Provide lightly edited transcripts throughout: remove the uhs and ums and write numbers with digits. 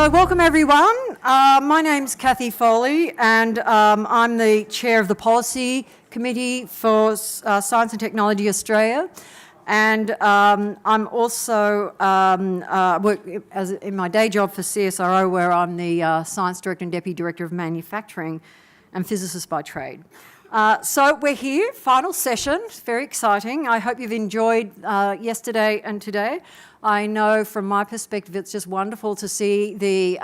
So welcome everyone. My name's Kathy Foley and I'm the Chair of the Policy Committee for Science and Technology Australia, and I'm also work in my day job for CSIRO, where I'm the Science Director and Deputy Director of Manufacturing and physicist by trade. So we're here, final session, it's very exciting. I hope you've enjoyed yesterday and today. I know from my perspective it's just wonderful to see the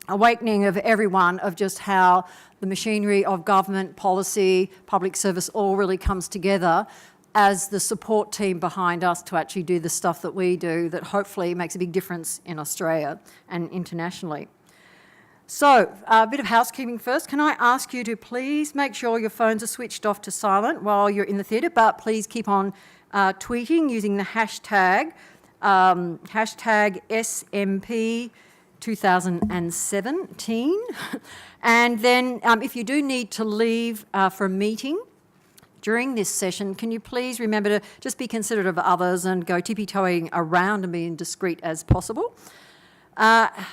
awakening of everyone of just how the machinery of government, policy, public service all really comes together as the support team behind us to actually do the stuff that we do that hopefully makes a big difference in Australia and internationally. So, a bit of housekeeping first. Can I ask you to please make sure your phones are switched off to silent while you're in the theatre, but please keep on tweeting using the hashtag SMP 2017. And then if you do need to leave for a meeting during this session, can you please remember to just be considerate of others and go tippy-toeing around and be as discreet as possible.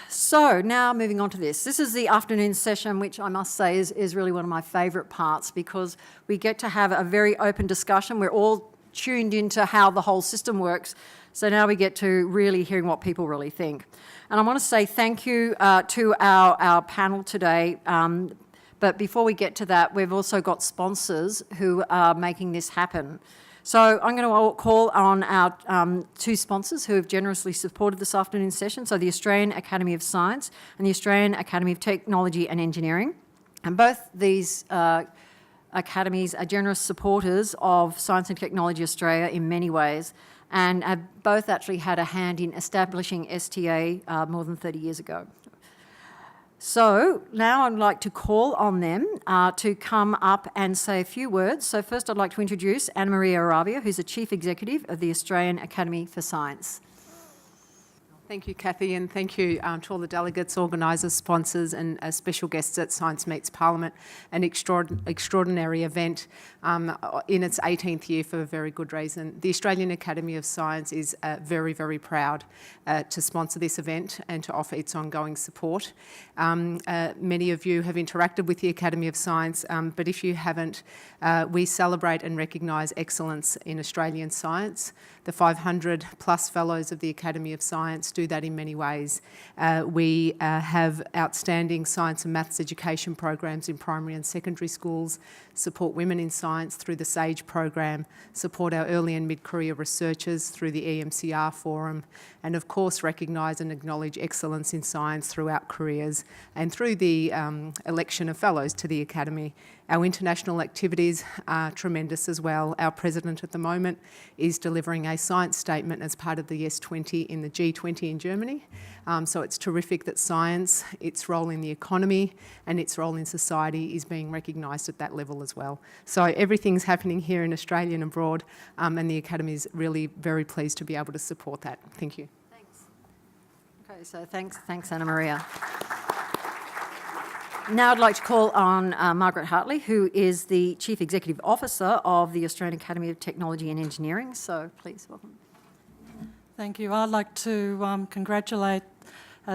So now moving on to this. This is the afternoon session, which I must say is really one of my favourite parts, because we get to have a very open discussion. We're all tuned into how the whole system works. So now we get to really hearing what people really think. And I want to say thank you to our panel today. But before we get to that, we've also got sponsors who are making this happen. So I'm going to call on our two sponsors who have generously supported this afternoon session, so the Australian Academy of Science and the Australian Academy of Technology and Engineering. And both these academies are generous supporters of Science and Technology Australia in many ways, and have both actually had a hand in establishing STA more than 30 years ago. So now I'd like to call on them to come up and say a few words. So first I'd like to introduce Anna Maria Arabia, who's the Chief Executive of the Australian Academy for Science. Thank you, Kathy, and thank you to all the delegates, organisers, sponsors and special guests at Science Meets Parliament, an extraordinary event in its 18th year for a very good reason. The Australian Academy of Science is very, very proud to sponsor this event and to offer its ongoing support. Many of you have interacted with the Academy of Science, but if you haven't, we celebrate and recognise excellence in Australian science. The 500 plus fellows of the Academy of Science do that in many ways. We have outstanding science and maths education programs in primary and secondary schools, support women in science through the SAGE program, support our early and mid-career researchers through the EMCR forum, and of course recognise and acknowledge excellence in science throughout careers and through the election of fellows to the Academy. Our international activities are tremendous as well. Our president at the moment is delivering a science statement as part of the S20 in the G20 in Germany. So it's terrific that science, its role in the economy and its role in society is being recognised at that level as well. So everything's happening here in Australia and abroad, and the Academy is really very pleased to be able to support that. Thank you. Thanks. Okay, so thanks Anna Maria. Now I'd like to call on Margaret Hartley, who is the Chief Executive Officer of the Australian Academy of Technology and Engineering. So please, welcome. Thank you. I'd like to congratulate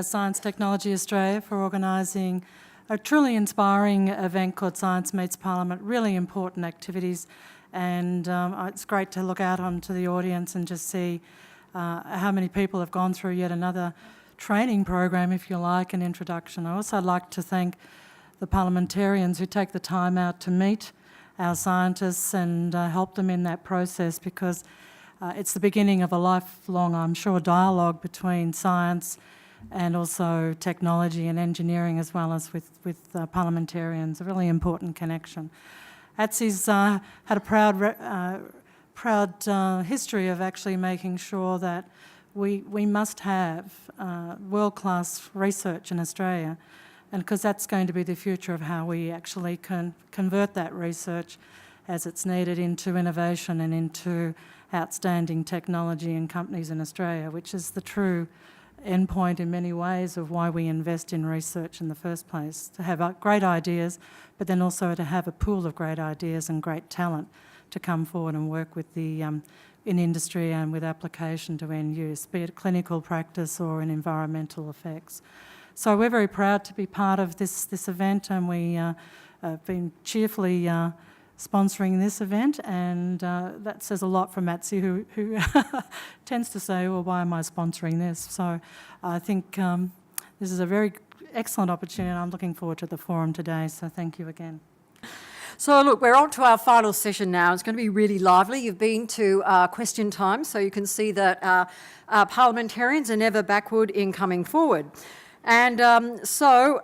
Science Technology Australia for organising a truly inspiring event called Science Meets Parliament, really important activities, and it's great to look out onto the audience and just see how many people have gone through yet another training program, if you like, an introduction. I also like to thank the parliamentarians who take the time out to meet our scientists and help them in that process, because it's the beginning of a lifelong, I'm sure, dialogue between science and also technology and engineering, as well as with parliamentarians, a really important connection. ATSI's had a proud history of actually making sure that we must have world-class research in Australia, and because that's going to be the future of how we actually can convert that research as it's needed into innovation and into outstanding technology and companies in Australia, which is the true endpoint in many ways of why we invest in research in the first place, to have great ideas, but then also to have a pool of great ideas and great talent to come forward and work with the in industry and with application to end use, be it clinical practice or in environmental effects. So we're very proud to be part of this event, and we have been cheerfully sponsoring this event, and that says a lot from Matsi, who tends to say, well, why am I sponsoring this? So I think this is a very excellent opportunity, and I'm looking forward to the forum today, so thank you again. So look, we're on to our final session now. It's going to be really lively. You've been to question time, so you can see that parliamentarians are never backward in coming forward. And so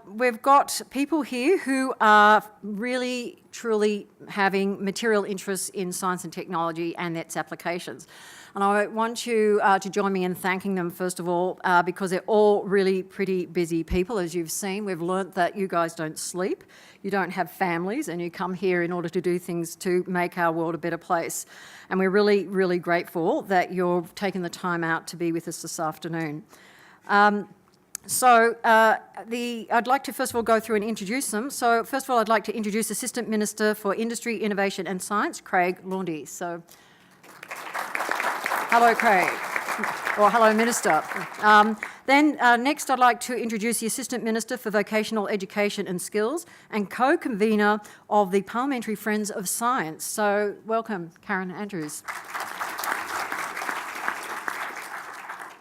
we've got people here who are really, truly having material interests in science and technology and its applications. And I want you to join me in thanking them, first of all, because they're all really pretty busy people, as you've seen. We've learnt that you guys don't sleep, you don't have families, and you come here in order to do things to make our world a better place. And we're really, really grateful that you're taking the time out to be with us this afternoon. I'd like to first of all go through and introduce them. So first of all, I'd like to introduce Assistant Minister for Industry, Innovation and Science, Craig Laundy. So, hello, Craig. Or hello, Minister. Next, I'd like to introduce the Assistant Minister for Vocational Education and Skills and co-convener of the Parliamentary Friends of Science. So welcome, Karen Andrews.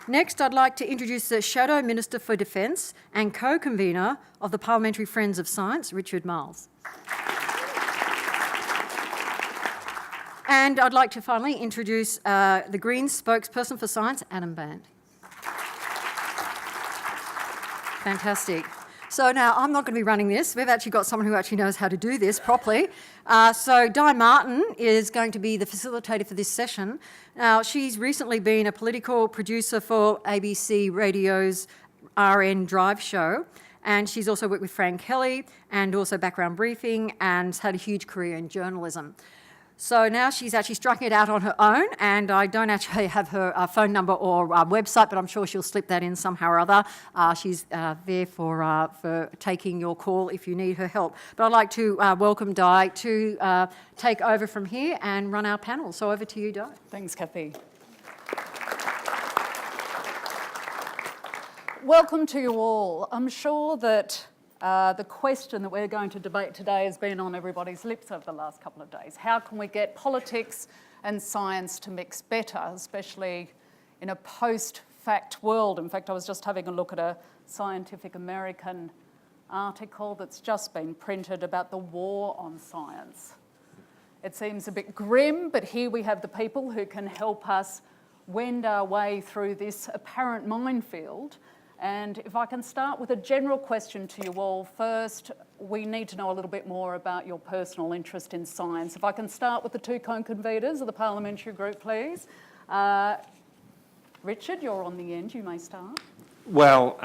Next, I'd like to introduce the Shadow Minister for Defence and co-convener of the Parliamentary Friends of Science, Richard Marles. And I'd like to finally introduce the Greens spokesperson for Science, Adam Bandt. Fantastic. So now I'm not going to be running this. We've actually got someone who actually knows how to do this properly. So Di Martin is going to be the facilitator for this session. Now, she's recently been a political producer for ABC Radio's RN Drive show, and she's also worked with Frank Kelly and also Background Briefing, and has had a huge career in journalism. So now she's actually striking it out on her own, and I don't actually have her phone number or website, but I'm sure she'll slip that in somehow or other. She's there for taking your call if you need her help. But I'd like to welcome Di to take over from here and run our panel. So over to you, Di. Thanks, Kathy. Welcome to you all. I'm sure that the question that we're going to debate today has been on everybody's lips over the last couple of days. How can we get politics and science to mix better, especially in a post-fact world? In fact, I was just having a look at a Scientific American article that's just been printed about the war on science. It seems a bit grim, but here we have the people who can help us wend our way through this apparent minefield. And if I can start with a general question to you all. First, we need to know a little bit more about your personal interest in science. If I can start with the two co-conveners of the parliamentary group, please. Richard, you're on the end, you may start. Well,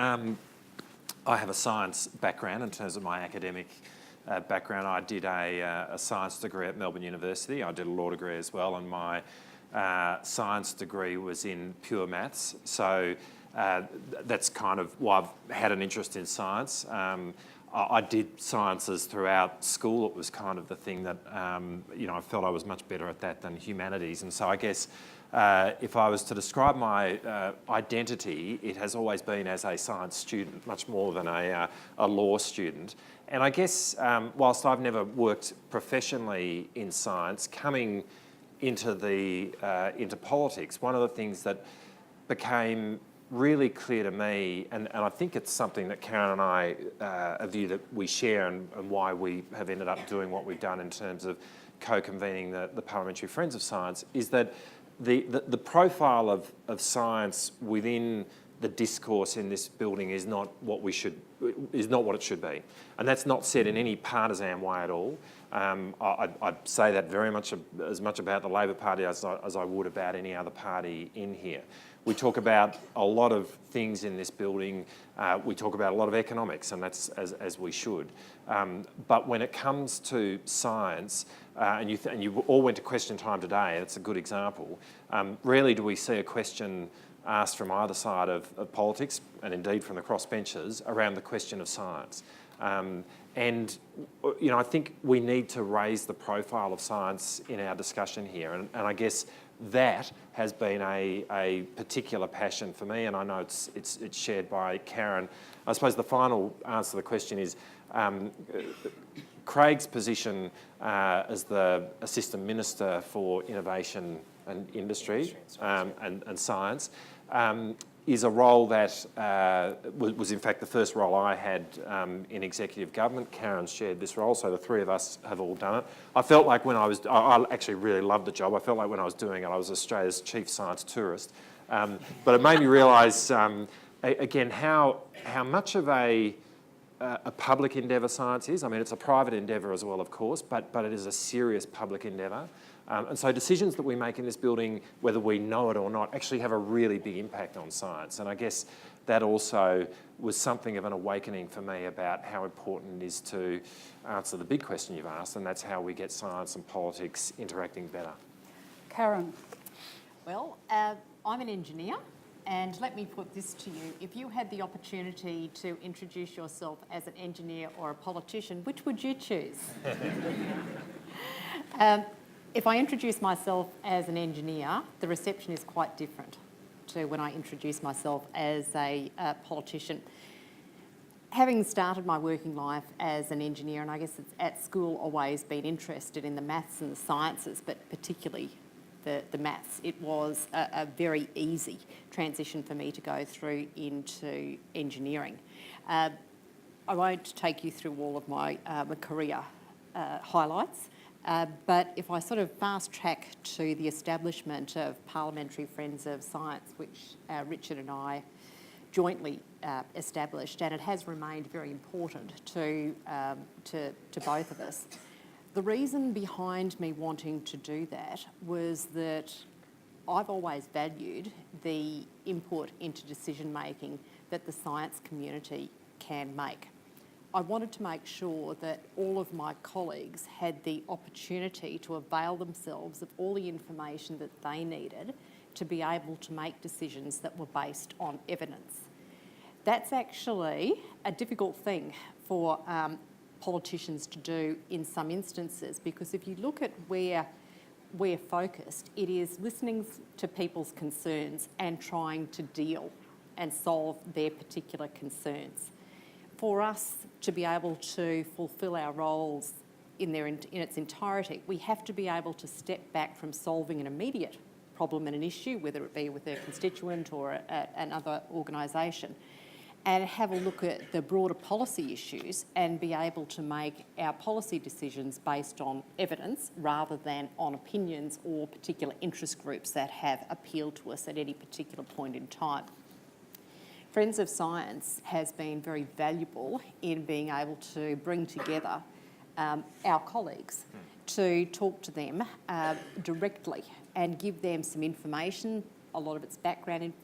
I have a science background in terms of my academic background. I did a science degree at Melbourne University. I did a law degree as well, and my science degree was in pure maths. So that's kind of why I've had an interest in science. I did sciences throughout school. It was kind of the thing that, I felt I was much better at that than humanities. And so I guess if I was to describe my identity, it has always been as a science student, much more than a law student. And I guess whilst I've never worked professionally in science, coming into politics, one of the things that became really clear to me, and I think it's something that Karen and I, a view that we share and why we have ended up doing what we've done in terms of co-convening the Parliamentary Friends of Science, is that the profile of science within the discourse in this building is not what it should be. And that's not said in any partisan way at all. I'd say that very much as much about the Labor Party as I would about any other party in here. We talk about a lot of things in this building. We talk about a lot of economics, and that's as we should. But when it comes to science, and you all went to question time today, that's a good example. Rarely do we see a question asked from either side of politics, and indeed from the crossbenchers, around the question of science. I think we need to raise the profile of science in our discussion here. And I guess that has been a particular passion for me, and I know it's shared by Karen. I suppose the final answer to the question is Craig's position as the Assistant Minister for Innovation and Industry and Science is a role that was in fact the first role I had in executive government. Karen shared this role, so the three of us have all done it. I felt like when I actually really loved the job. I felt like when I was doing it, I was Australia's chief science tourist. But it made me realise, again, how much of a public endeavour science is. I mean, it's a private endeavour as well, of course, but it is a serious public endeavour. And so decisions that we make in this building, whether we know it or not, actually have a really big impact on science. And I guess that also was something of an awakening for me about how important it is to answer the big question you've asked, and that's how we get science and politics interacting better. Karen. Well, I'm an engineer, and let me put this to you. If you had the opportunity to introduce yourself as an engineer or a politician, which would you choose? If I introduce myself as an engineer, the reception is quite different to when I introduce myself as a politician. Having started my working life as an engineer, and I guess it's at school always been interested in the maths and the sciences, but particularly the maths, it was a very easy transition for me to go through into engineering. I won't take you through all of my career highlights, but if I sort of fast track to the establishment of Parliamentary Friends of Science, which Richard and I jointly established, and it has remained very important to both of us. The reason behind me wanting to do that was that I've always valued the input into decision making that the science community can make. I wanted to make sure that all of my colleagues had the opportunity to avail themselves of all the information that they needed to be able to make decisions that were based on evidence. That's actually a difficult thing for politicians to do in some instances, because if you look at where we're focused, it is listening to people's concerns and trying to deal and solve their particular concerns. For us to be able to fulfil our roles in its entirety, we have to be able to step back from solving an immediate problem and an issue, whether it be with a constituent or another organisation, and have a look at the broader policy issues and be able to make our policy decisions based on evidence rather than on opinions or particular interest groups that have appealed to us at any particular point in time. Friends of Science has been very valuable in being able to bring together our colleagues to talk to them directly and give them some information. A lot of it's background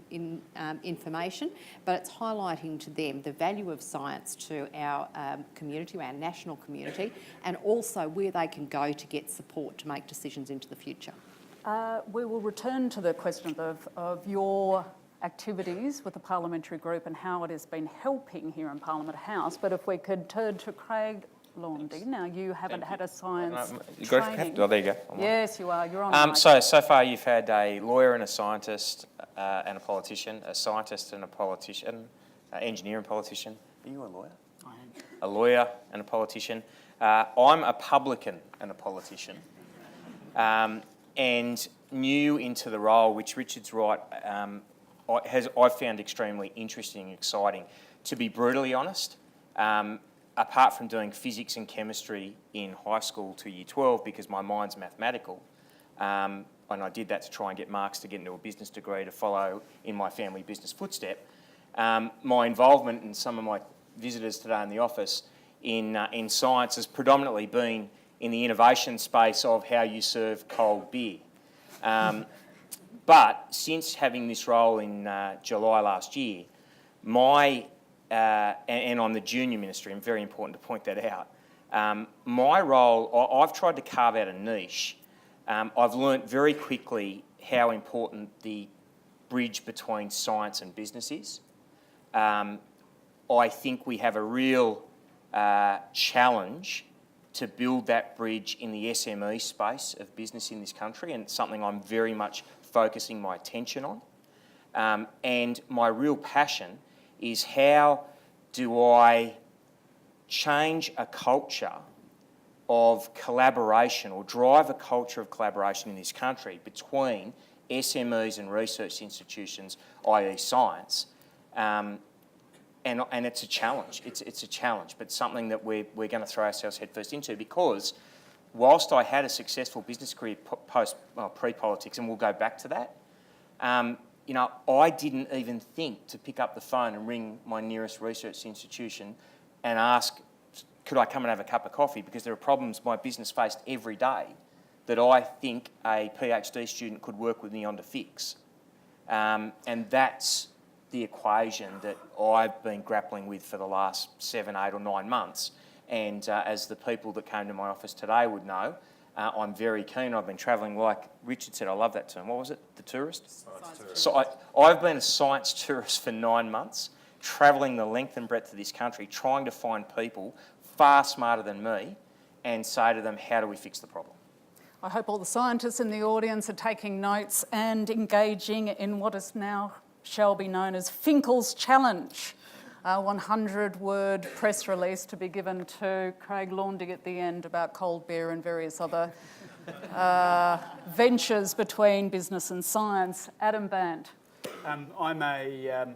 information, but it's highlighting to them the value of science to our community, our national community, and also where they can go to get support to make decisions into the future. We will return to the question of your activities with the parliamentary group and how it has been helping here in Parliament House, but if we could turn to Craig Laundy. Now, you haven't had a science training. Oh, there you go. Yes, you are. You're on. So far you've had a lawyer and a scientist and a politician, a scientist and a politician, engineer and politician. Are you a lawyer? I am. A lawyer and a politician. I'm a publican and a politician. And new into the role, which Richard's right, I've found extremely interesting and exciting. To be brutally honest, apart from doing physics and chemistry in high school to year 12 because my mind's mathematical, and I did that to try and get marks to get into a business degree to follow in my family business footstep, my involvement in some of my visitors today in the office in science has predominantly been in the innovation space of how you serve cold beer. But since having this role in July last year, and I'm the junior minister, and very important to point that out, my role, I've tried to carve out a niche. I've learnt very quickly how important the bridge between science and business is. I think we have a real challenge to build that bridge in the SME space of business in this country, and it's something I'm very much focusing my attention on. And my real passion is how do I change a culture of collaboration, or drive a culture of collaboration in this country between SMEs and research institutions, i.e. science. And it's a challenge. It's a challenge, but something that we're going to throw ourselves headfirst into, because whilst I had a successful business career pre-politics, and we'll go back to that, you know, I didn't even think to pick up the phone and ring my nearest research institution and ask, could I come and have a cup of coffee? Because there are problems my business faced every day that I think a PhD student could work with me on to fix. And that's the equation that I've been grappling with for the last 7, 8 or 9 months. And as the people that came to my office today would know, I'm very keen. I've been travelling, like Richard said, I love that term. What was it? The tourist? Science tourist. So I've been a science tourist for 9 months, travelling the length and breadth of this country, trying to find people far smarter than me and say to them, how do we fix the problem? I hope all the scientists in the audience are taking notes and engaging in what is now shall be known as Finkel's Challenge, a 100-word press release to be given to Craig Laundy at the end about cold beer and various other ventures between business and science. Adam Bandt. I'm a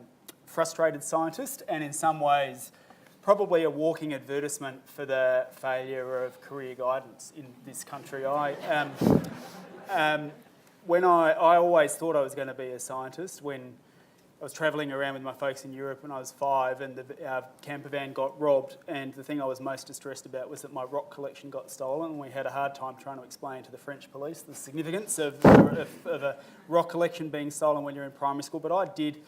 frustrated scientist, and in some ways probably a walking advertisement for the failure of career guidance in this country. When I always thought I was going to be a scientist. When I was travelling around with my folks in Europe when I was 5, and our camper van got robbed, and the thing I was most distressed about was that my rock collection got stolen, and we had a hard time trying to explain to the French police the significance of a rock collection being stolen when you're in primary school. But I did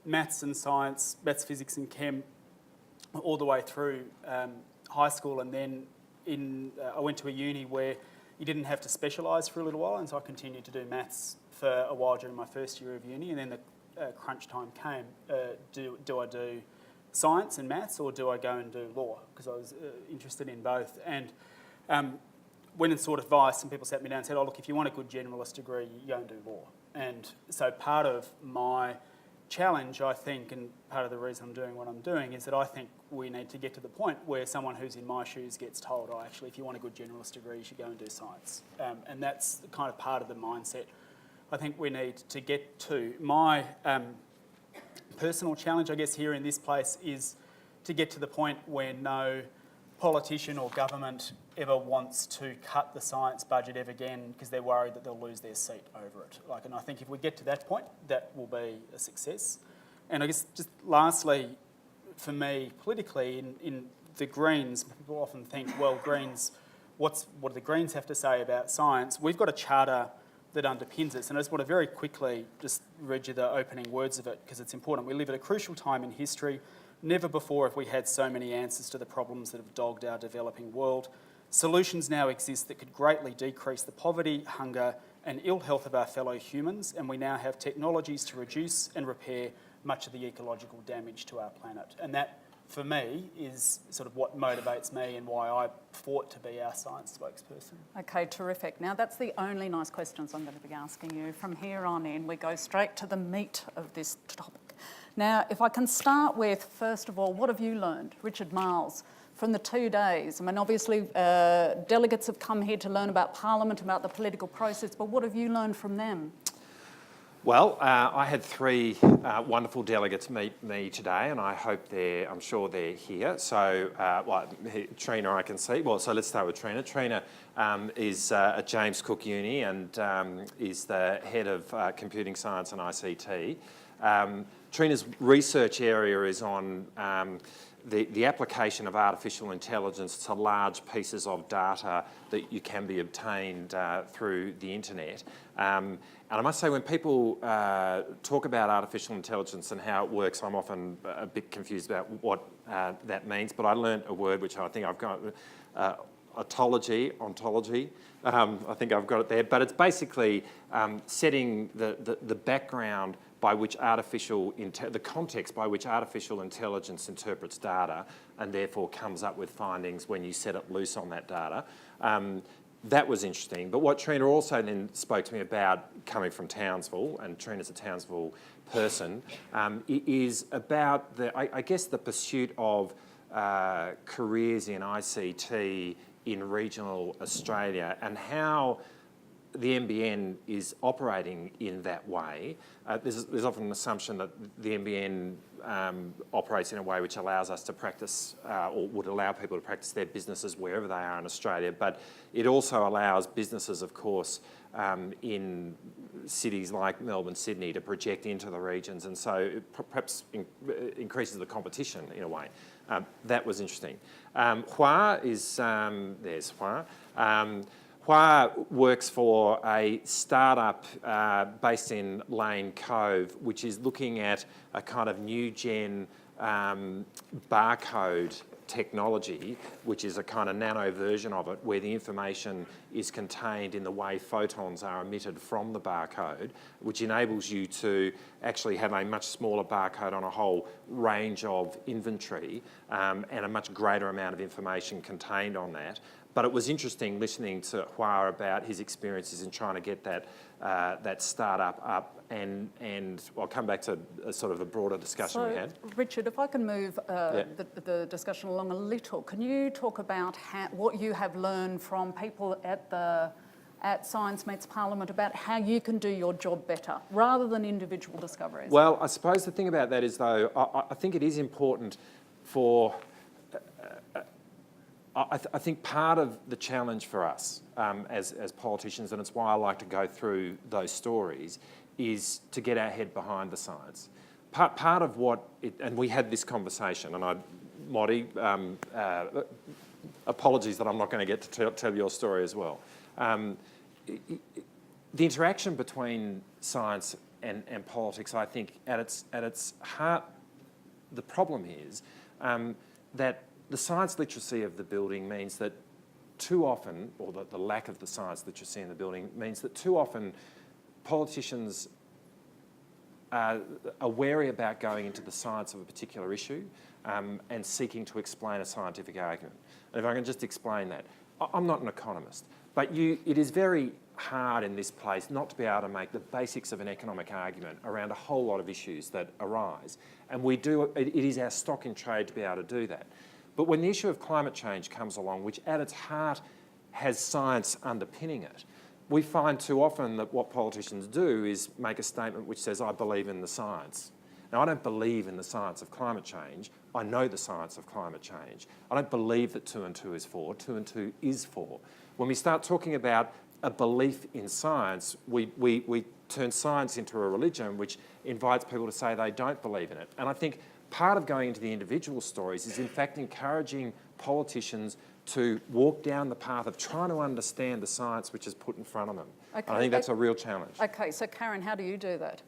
maths and science, maths, physics and chem all the way through high school, and then I went to a uni where you didn't have to specialise for a little while, and so I continued to do maths for a while during my first year of uni, and then the crunch time came. Do I do science and maths, or do I go and do law? Because I was interested in both, and went and sought advice, and people sat me down and said, oh look, if you want a good generalist degree, you go and do law. And so part of my challenge, I think, and part of the reason I'm doing what I'm doing, is that I think we need to get to the point where someone who's in my shoes gets told, oh, actually, if you want a good generalist degree, you should go and do science. And that's kind of part of the mindset I think we need to get to. My personal challenge, I guess, here in this place is to get to the point where no politician or government ever wants to cut the science budget ever again because they're worried that they'll lose their seat over it. And I think if we get to that point, that will be a success. And I guess just lastly, for me, politically, in the Greens, people often think, well, Greens, what do the Greens have to say about science? We've got a charter that underpins us, and I just want to very quickly just read you the opening words of it because it's important. We live at a crucial time in history. Never before have we had so many answers to the problems that have dogged our developing world. Solutions now exist that could greatly decrease the poverty, hunger and ill health of our fellow humans, and we now have technologies to reduce and repair much of the ecological damage to our planet. And that, for me, is sort of what motivates me and why I fought to be our science spokesperson. Okay, terrific. Now, that's the only nice questions I'm going to be asking you. From here on in, we go straight to the meat of this topic. Now, if I can start with, first of all, what have you learned, Richard Marles, from the 2 days? I mean, obviously, delegates have come here to learn about Parliament, about the political process, but what have you learned from them? Well, I had 3 wonderful delegates meet me today, and I'm sure they're here. So, Trina, I can see. Well, so let's start with Trina. Trina is at James Cook Uni and is the head of computing science and ICT. Trina's research area is on the application of artificial intelligence to large pieces of data that you can be obtained through the internet. And I must say, when people talk about artificial intelligence and how it works, I'm often a bit confused about what that means. But I learnt a word which I think I've got, ontology. I think I've got it there. But it's basically setting the background by which the context by which artificial intelligence interprets data and therefore comes up with findings when you set it loose on that data. That was interesting. But what Trina also then spoke to me about, coming from Townsville, and Trina's a Townsville person, is about I guess the pursuit of careers in ICT in regional Australia, and how the NBN is operating in that way. There's often an assumption that the NBN operates in a way which allows us to practice, or would allow people to practice their businesses wherever they are in Australia, but it also allows businesses, of course, in cities like Melbourne, Sydney, to project into the regions, and so it perhaps increases the competition in a way. That was interesting. Hua is, there's Hua. Hua works for a startup based in Lane Cove, which is looking at a kind of new gen barcode technology, which is a kind of nano version of it, where the information is contained in the way photons are emitted from the barcode, which enables you to actually have a much smaller barcode on a whole range of inventory, and a much greater amount of information contained on that. But it was interesting listening to Hua about his experiences in trying to get that startup up, and I'll come back to a sort of a broader discussion we had. Richard, if I can move the discussion along a little, can you talk about what you have learned from people at Science Meets Parliament about how you can do your job better, rather than individual discoveries? Well, I suppose the thing about that is, though, I think it is important for... I think part of the challenge for us as politicians, and it's why I like to go through those stories, is to get our head behind the science. Part of what, and we had this conversation, and Modi, apologies that I'm not going to get to tell your story as well. The interaction between science and politics, I think, at its heart, the problem is that the science literacy of the building means that too often, or the lack of the science literacy in the building means that too often politicians are wary about going into the science of a particular issue and seeking to explain a scientific argument. And if I can just explain that, I'm not an economist, but it is very hard in this place not to be able to make the basics of an economic argument around a whole lot of issues that arise. And it is our stock in trade to be able to do that. But when the issue of climate change comes along, which at its heart has science underpinning it, we find too often that what politicians do is make a statement which says, I believe in the science. Now, I don't believe in the science of climate change. I know the science of climate change. I don't believe that 2 and 2 is 4. 2 and 2 is 4. When we start talking about a belief in science, we turn science into a religion which invites people to say they don't believe in it. And I think part of going into the individual stories is in fact encouraging politicians to walk down the path of trying to understand the science which is put in front of them. Okay, I think that's a real challenge. Okay, so Karen, how do you do that?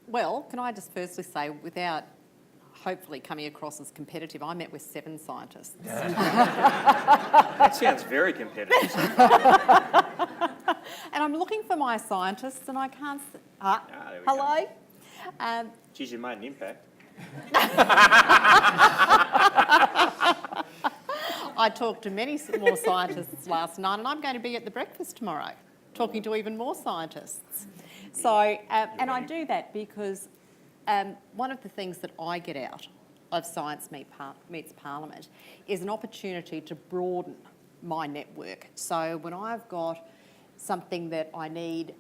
Well, can I just firstly say, without hopefully coming across as competitive, I met with 7 scientists. That sounds very competitive. And I'm looking for my scientists and I can't... there we hello? Go. Geez, you made an impact. I talked to many more scientists last night, and I'm going to be at the breakfast tomorrow talking to even more scientists. So, and I do that because one of the things that I get out of Science Meets Parliament is an opportunity to broaden my network. So when I've got something that I need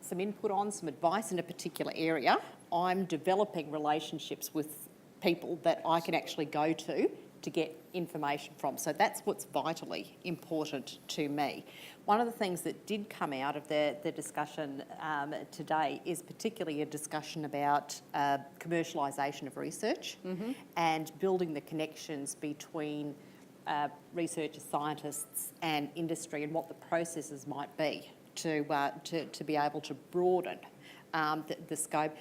some input on, some advice in a particular area, I'm developing relationships with people that I can actually go to get information from. So that's what's vitally important to me. One of the things that did come out of the discussion today is particularly a discussion about commercialisation of research and building the connections between researchers, scientists and industry, and what the processes might be to be able to broaden the scope.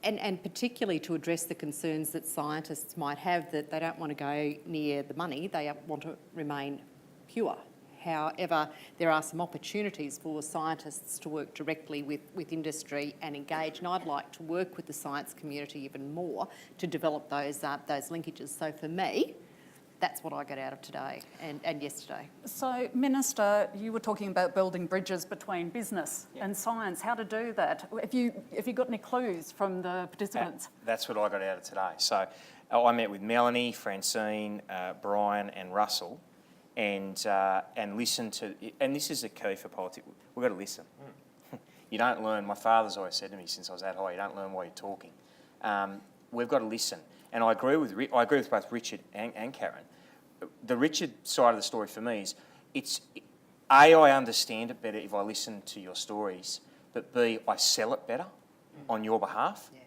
And particularly to address the concerns that scientists might have, that they don't want to go near the money, they want to remain pure. However, there are some opportunities for scientists to work directly with industry and engage, and I'd like to work with the science community even more to develop those linkages. So for me, that's what I got out of today and yesterday. So, Minister, you were talking about building bridges between business and science. How to do that? Have you got any clues from the participants? That's what I got out of today. So I met with Melanie, Francine, Brian and Russell and listened to, and this is the key for politics, we've got to listen. You don't learn, my father's always said to me since I was that high, you don't learn while you're talking. We've got to listen. And I agree with both Richard and Karen. The Richard side of the story for me is, I understand it better if I listen to your stories, but B, I sell it better on your behalf. Yeah.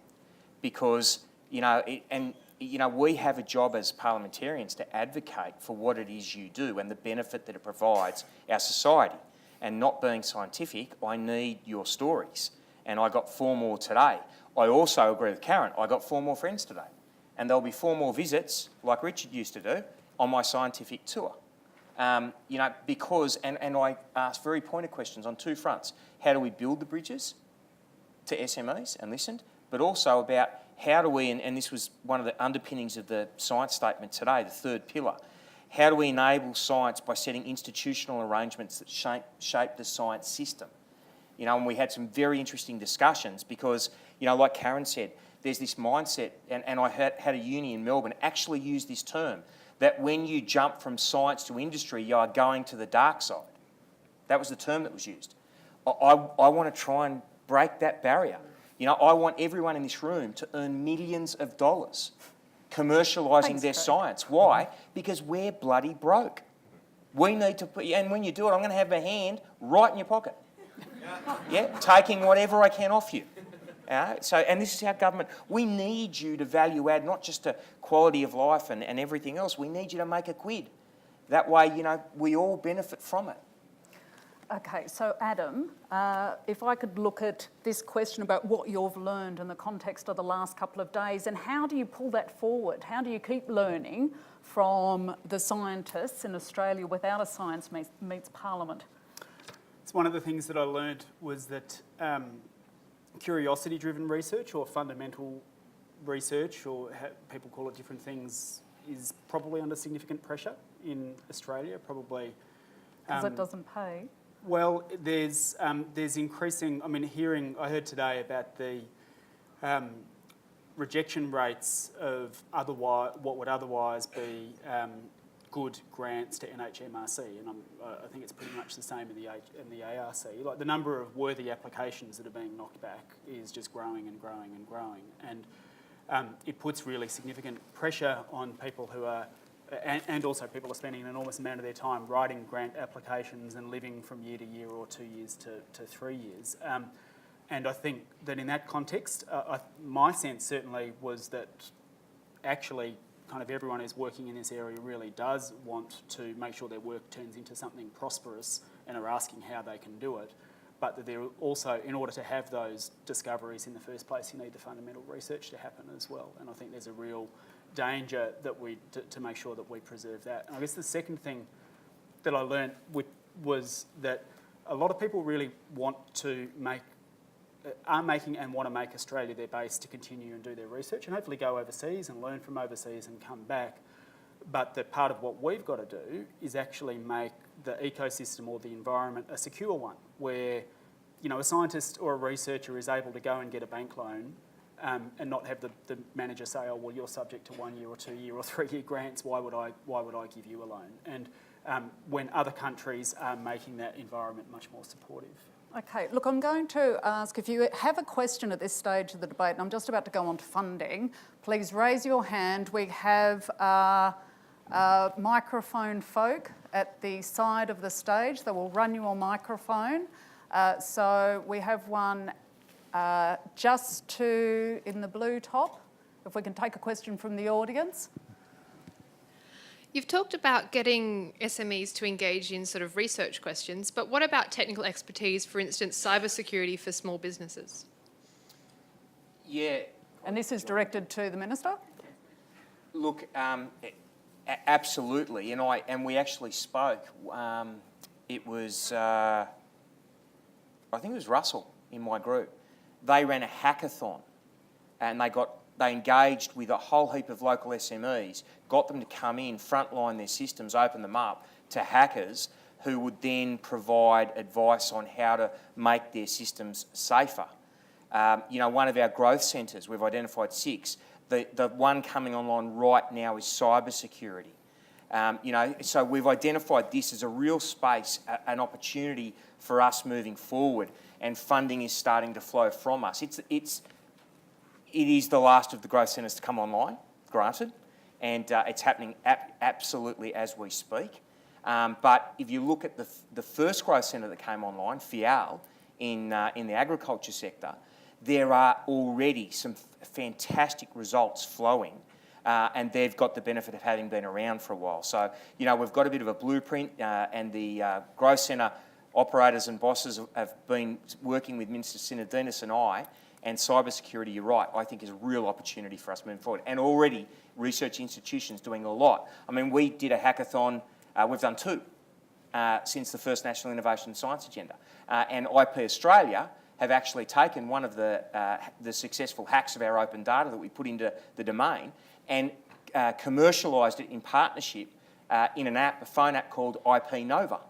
Because, we have a job as parliamentarians to advocate for what it is you do and the benefit that it provides our society. And not being scientific, I need your stories. And I got 4 more today. I also agree with Karen, I got 4 more friends today. And there'll be 4 more visits, like Richard used to do, on my scientific tour. Because, and I asked very pointed questions on 2 fronts. How do we build the bridges to SMEs and listened, but also about how do we, and this was one of the underpinnings of the science statement today, the 3rd pillar, how do we enable science by setting institutional arrangements that shape the science system? And we had some very interesting discussions because, like Karen said, there's this mindset, and I had a uni in Melbourne actually use this term, that when you jump from science to industry, you are going to the dark side. That was the term that was used. I want to try and break that barrier. I want everyone in this room to earn millions of dollars commercialising their science. Why? Because we're bloody broke. We need to put, and when you do it, I'm going to have a hand right in your pocket. Yeah, taking whatever I can off you. And this is our government. We need you to value add, not just to quality of life and everything else. We need you to make a quid. That way, we all benefit from it. Okay, so Adam, if I could look at this question about what you've learned in the context of the last couple of days, and how do you pull that forward? How do you keep learning from the scientists in Australia without a Science Meets Parliament? It's one of the things that I learned was that curiosity-driven research or fundamental research, or people call it different things, is probably under significant pressure in Australia, probably. Because it doesn't pay. Well, there's increasing, I heard today about the rejection rates of what would otherwise be good grants to NHMRC, and I think it's pretty much the same in the ARC. Like the number of worthy applications that are being knocked back is just growing and growing and growing, and it puts really significant pressure on people who are, and also people are spending an enormous amount of their time writing grant applications and living from year to year or 2 years to 3 years. And I think that in that context, my sense certainly was that actually kind of everyone who's working in this area really does want to make sure their work turns into something prosperous and are asking how they can do it. But that they're also, in order to have those discoveries in the first place, you need the fundamental research to happen as well. And I think there's a real danger that to make sure that we preserve that. And I guess the second thing that I learned was that a lot of people really are making and want to make Australia their base to continue and do their research and hopefully go overseas and learn from overseas and come back. But that part of what we've got to do is actually make the ecosystem or the environment a secure one where, a scientist or a researcher is able to go and get a bank loan and not have the manager say, oh, well, you're subject to 1 year or 2 year or 3 year grants, why would I give you a loan? And when other countries are making that environment much more supportive. Okay, look, I'm going to ask if you have a question at this stage of the debate, and I'm just about to go on to funding, please raise your hand. We have microphone folk at the side of the stage. They will run you a microphone. So we have one just in the blue top, if we can take a question from the audience. You've talked about getting SMEs to engage in sort of research questions, but what about technical expertise, for instance, cybersecurity for small businesses? Yeah. And this is directed to the Minister? Look, absolutely, and we actually spoke it was, I think it was Russell in my group. They ran a hackathon and they engaged with a whole heap of local SMEs, got them to come in, frontline their systems, open them up to hackers who would then provide advice on how to make their systems safer. One of our growth centres, we've identified 6. The one coming online right now is cybersecurity. So we've identified this as a real space, an opportunity for us moving forward, and funding is starting to flow from us. It is the last of the growth centres to come online, granted, and it's happening absolutely as we speak. But if you look at the first growth centre that came online, Fial, in the agriculture sector, there are already some fantastic results flowing, and they've got the benefit of having been around for a while. So, we've got a bit of a blueprint, and the growth centre operators and bosses have been working with Minister Sinodinos and I, and cybersecurity, you're right, I think is a real opportunity for us moving forward. And already research institutions doing a lot. I mean, we did a hackathon, we've done 2 since the first National Innovation and Science Agenda. And IP Australia have actually taken one of the successful hacks of our open data that we put into the domain and commercialised it in partnership in an app, a phone app called IP Nova,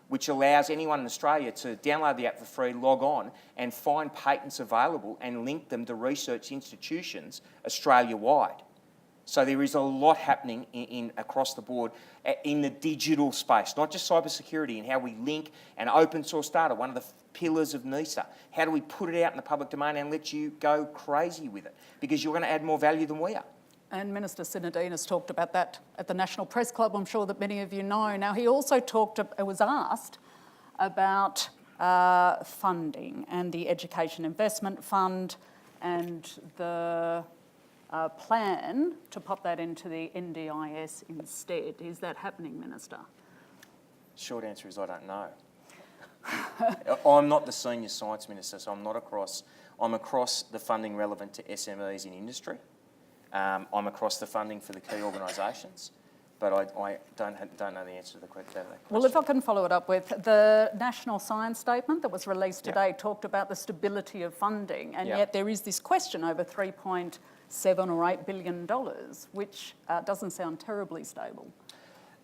which allows anyone in Australia to download the app for free, log on and find patents available and link them to research institutions Australia-wide. So there is a lot happening in across the board in the digital space, not just cybersecurity, and how we link and open source data, one of the pillars of NISA. How do we put it out in the public domain and let you go crazy with it? Because you're going to add more value than we are. And Minister Sinodinos talked about that at the National Press Club, I'm sure that many of you know. Now, he also was asked about funding and the Education Investment Fund and the plan to pop that into the NDIS instead. Is that happening, Minister? Short answer is I don't know. I'm not the Senior Science Minister, so I'm across the funding relevant to SMEs in industry. I'm across the funding for the key organisations, but I don't know the answer to that question. Well, if I can follow it up with the National Science Statement that was released today talked about the stability of funding, and yet there is this question over $3.7 or $8 billion, which doesn't sound terribly stable.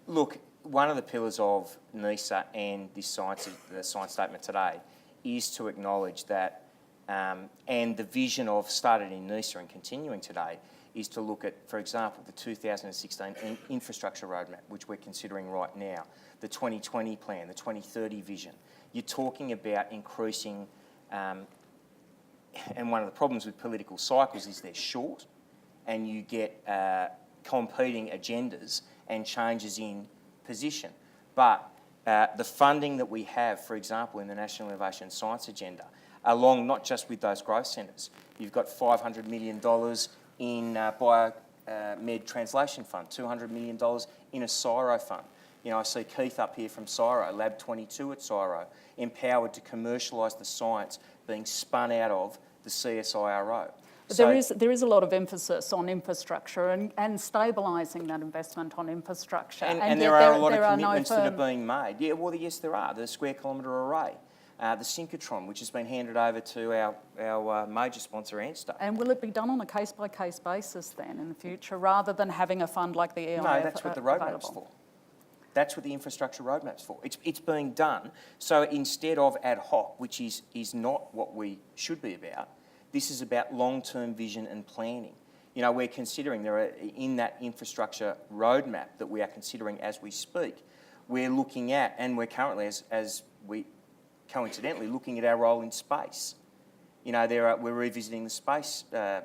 Look, one of the pillars of NISA and the science statement today is to acknowledge that, and the vision of started in NISA and continuing today, is to look at, for example, the 2016 infrastructure roadmap, which we're considering right now, the 2020 plan, the 2030 vision. You're talking about increasing, and one of the problems with political cycles is they're short, and you get competing agendas and changes in position. But the funding that we have, for example, in the National Innovation and Science Agenda, along not just with those growth centres, you've got $500 million in Biomed Translation Fund, $200 million in a CSIRO fund. I see Keith up here from CSIRO, Lab 22 at CSIRO, empowered to commercialise the science being spun out of the CSIRO. But there is a lot of emphasis on infrastructure and stabilising that investment on infrastructure. And there are a lot of commitments that are being made. Yeah, well, yes, there are. The square kilometre array, the synchrotron, which has been handed over to our major sponsor, Anstar. And will it be done on a case-by-case basis then in the future, rather than having a fund like the EIF? No, that's what the roadmap's for. That's what the infrastructure roadmap's for. It's being done. So instead of ad hoc, which is not what we should be about, this is about long-term vision and planning. We're considering, in that infrastructure roadmap that we are considering as we speak, we're looking at, and we're currently, as we coincidentally, looking at our role in space. We're revisiting the space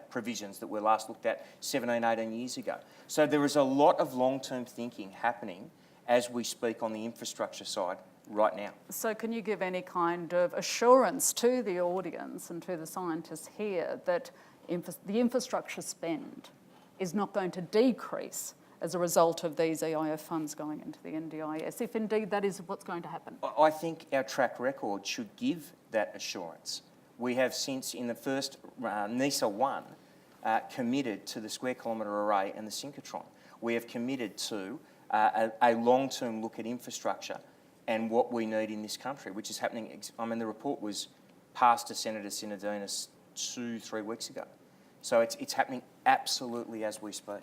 provisions that were last looked at 17, 18 years ago. So there is a lot of long-term thinking happening as we speak on the infrastructure side right now. So can you give any kind of assurance to the audience and to the scientists here that the infrastructure spend is not going to decrease as a result of these EIF funds going into the NDIS, if indeed that is what's going to happen? I think our track record should give that assurance. We have since, in the first NISA 1, committed to the square kilometre array and the synchrotron. We have committed to a long-term look at infrastructure and what we need in this country, which is happening. I mean, the report was passed to Senator Sinodinos 2-3 weeks ago. So it's happening absolutely as we speak.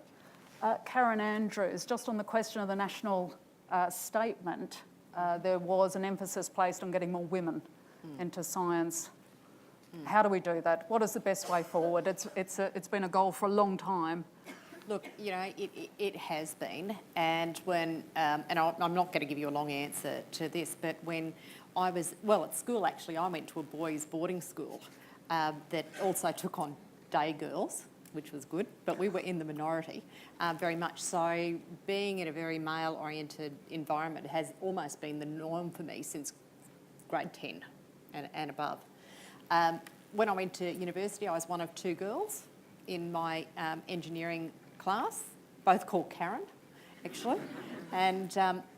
Karen Andrews, just on the question of the national statement, there was an emphasis placed on getting more women into science. How do we do that? What is the best way forward? It's been a goal for a long time. Look, you know, it has been, and when, and I'm not going to give you a long answer to this, but when I was, well, at school actually, I went to a boys' boarding school that also took on day girls, which was good, but we were in the minority, very much so. Being in a very male-oriented environment has almost been the norm for me since grade 10 and above. When I went to university, I was one of 2 girls in my engineering class, both called Karen, actually. And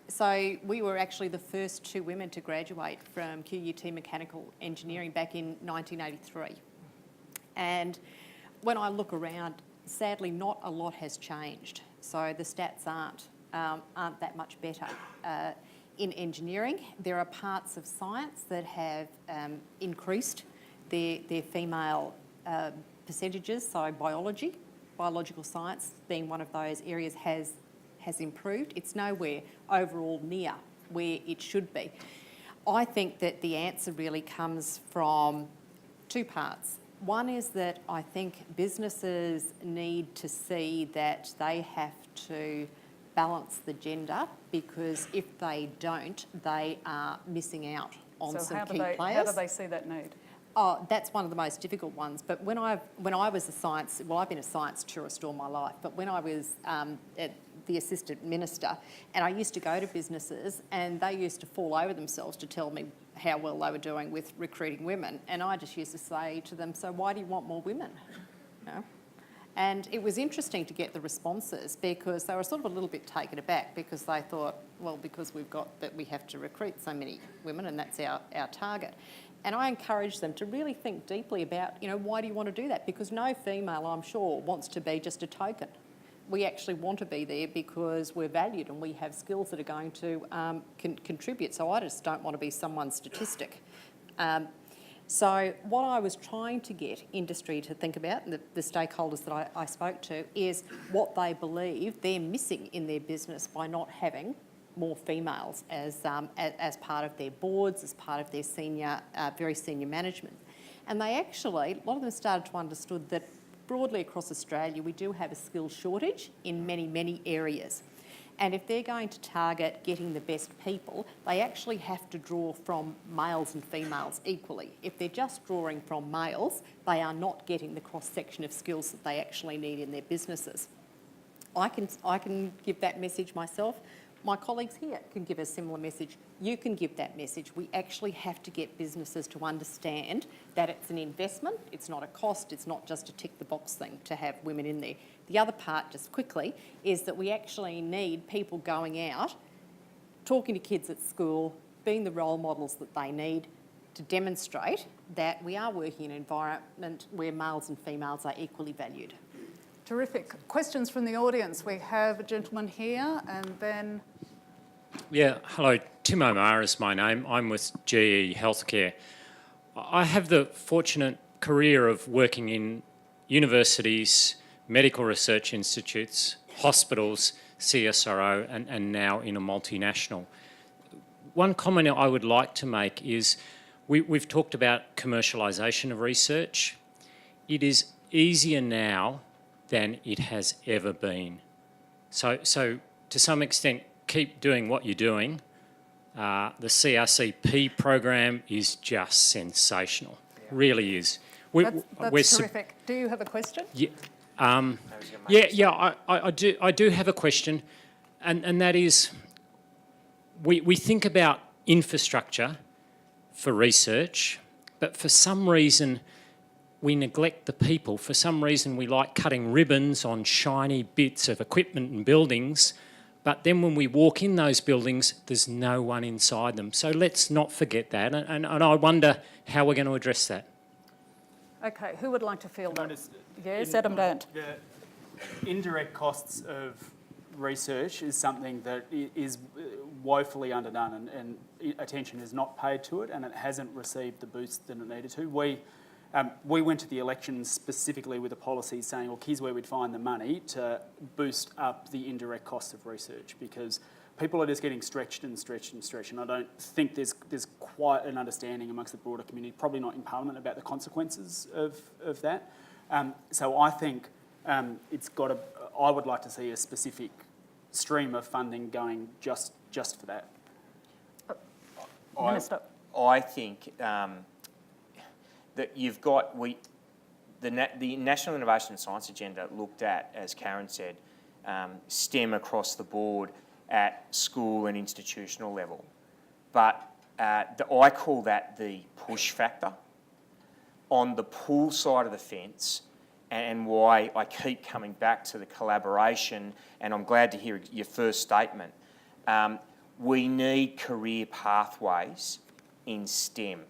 so we were actually the first 2 women to graduate from QUT Mechanical Engineering back in 1983. And when I look around, sadly, not a lot has changed. So the stats aren't that much better. In engineering, there are parts of science that have increased their female percentages. So biological science being one of those areas has improved. It's nowhere overall near where it should be. I think that the answer really comes from 2 parts. One is that I think businesses need to see that they have to balance the gender, because if they don't, they are missing out on some key players. How do they see that need? Oh, that's one of the most difficult ones. But when I was a science, well, I've been a science tourist all my life, but when I was the assistant minister, and I used to go to businesses and they used to fall over themselves to tell me how well they were doing with recruiting women. And I just used to say to them, so why do you want more women? You know? And it was interesting to get the responses, because they were sort of a little bit taken aback, because they thought, well, because we have to recruit so many women and that's our target. And I encourage them to really think deeply about, you know, why do you want to do that? Because no female, I'm sure, wants to be just a token. We actually want to be there because we're valued and we have skills that are going to contribute. So I just don't want to be someone's statistic. So what I was trying to get industry to think about, and the stakeholders that I spoke to, is what they believe they're missing in their business by not having more females as part of their boards, as part of their very senior management. And they actually, a lot of them started to understand that broadly across Australia, we do have a skills shortage in many, many areas. And if they're going to target getting the best people, they actually have to draw from males and females equally. If they're just drawing from males, they are not getting the cross-section of skills that they actually need in their businesses. I can give that message myself. My colleagues here can give a similar message. You can give that message. We actually have to get businesses to understand that it's an investment, it's not a cost, it's not just a tick the box thing to have women in there. The other part, just quickly, is that we actually need people going out, talking to kids at school, being the role models that they need to demonstrate that we are working in an environment where males and females are equally valued. Terrific. Questions from the audience? We have a gentleman here and then... Yeah, hello. Tim O'Mara is my name. I'm with GE Healthcare. I have the fortunate career of working in universities, medical research institutes, hospitals, CSIRO, and now in a multinational. One comment I would like to make is we've talked about commercialisation of research. It is easier now than it has ever been. So to some extent, keep doing what you're doing. The CRCP program is just sensational, really is. That's terrific. Do you have a question? Yeah, I do have a question, and that is, we think about infrastructure for research, but for some reason we neglect the people. For some reason we like cutting ribbons on shiny bits of equipment and buildings, but then when we walk in those buildings, there's no one inside them. So let's not forget that, and I wonder how we're going to address that. Okay, who would like to field that? Yes, Adam Bandt. The indirect costs of research is something that is woefully underdone and attention is not paid to it, and it hasn't received the boost that it needed to. We went to the elections specifically with a policy saying, well, here's where we'd find the money to boost up the indirect cost of research, because people are just getting stretched and stretched and stretched, and I don't think there's quite an understanding amongst the broader community, probably not in Parliament, about the consequences of that. So I think I would like to see a specific stream of funding going just for that. Minister. I think that you've got the National Innovation and Science Agenda looked at, as Karen said, STEM across the board at school and institutional level. But I call that the push factor. On the pull side of the fence, and why I keep coming back to the collaboration, and I'm glad to hear your first statement, we need career pathways in STEM.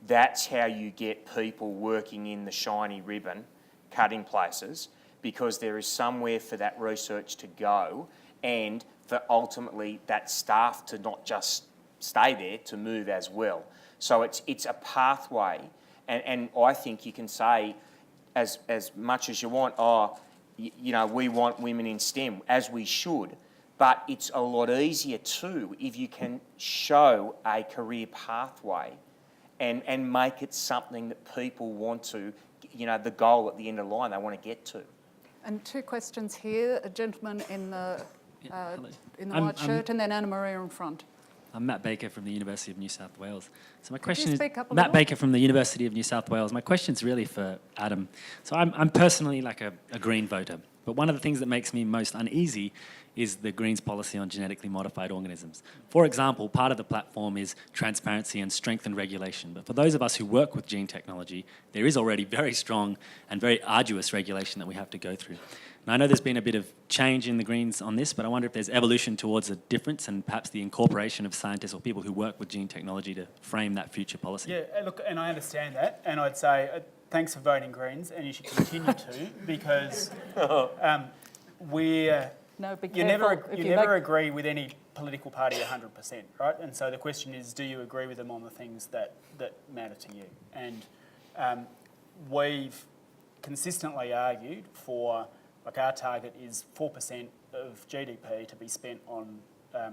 That's how you get people working in the shiny ribbon, cutting places, because there is somewhere for that research to go, and for ultimately that staff to not just stay there, to move as well. So it's a pathway, and I think you can say as much as you want, we want women in STEM, as we should, but it's a lot easier too if you can show a career pathway and make it something that people want to, the goal at the end of the line they want to get to. And two questions here. A gentleman in the white shirt, and then Anna Maria in front. I'm Matt Baker from the University of New South Wales. So my Could question you is speak up a Matt little? Baker from the University of New South Wales. My question's really for Adam. So I'm personally like a Green voter, but one of the things that makes me most uneasy is the Greens policy on genetically modified organisms. For example, part of the platform is transparency and strengthened regulation. But for those of us who work with gene technology, there is already very strong and very arduous regulation that we have to go through. And I know there's been a bit of change in the Greens on this, but I wonder if there's evolution towards a difference and perhaps the incorporation of scientists or people who work with gene technology to frame that future policy. Yeah, look, and I understand that, and I'd say thanks for voting Greens, and you should continue to, because you never agree with any political party 100%, right? And so the question is, do you agree with them on the things that matter to you? And we've consistently argued for, like, our target is 4% of GDP to be spent on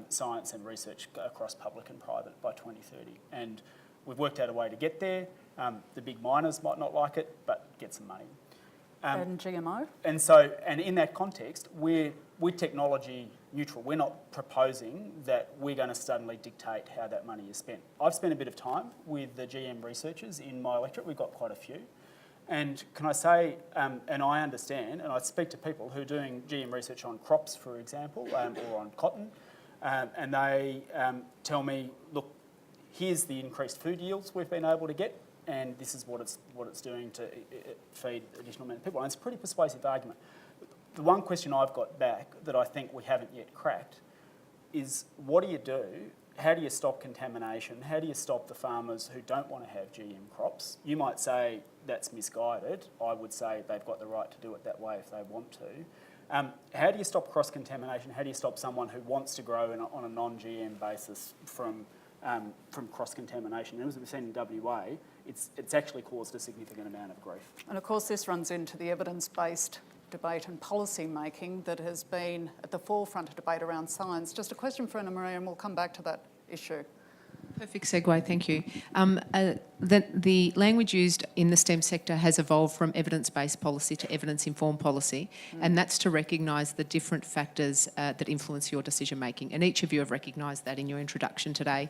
science and research across public and private by 2030. And we've worked out a way to get there. The big miners might not like it, but get some money. And GMO? And in that context, we're technology neutral. We're not proposing that we're going to suddenly dictate how that money is spent. I've spent a bit of time with the GM researchers in my electorate. We've got quite a few. And can I say, and I understand, and I speak to people who are doing GM research on crops, for example, or on cotton, and they tell me, look, here's the increased food yields we've been able to get, and this is what it's doing to feed additional amount of people. And it's a pretty persuasive argument. The one question I've got back that I think we haven't yet cracked is, what do you do? How do you stop contamination? How do you stop the farmers who don't want to have GM crops? You might say that's misguided. I would say they've got the right to do it that way if they want to. How do you stop cross-contamination? How do you stop someone who wants to grow on a non-GM basis from cross-contamination? And as we've seen in WA, it's actually caused a significant amount of grief. And of course, this runs into the evidence-based debate and policy making that has been at the forefront of debate around science. Just a question for Anna Maria, and we'll come back to that issue. Perfect segue, thank you. The language used in the STEM sector has evolved from evidence-based policy to evidence-informed policy, and that's to recognise the different factors that influence your decision-making. And each of you have recognised that in your introduction today.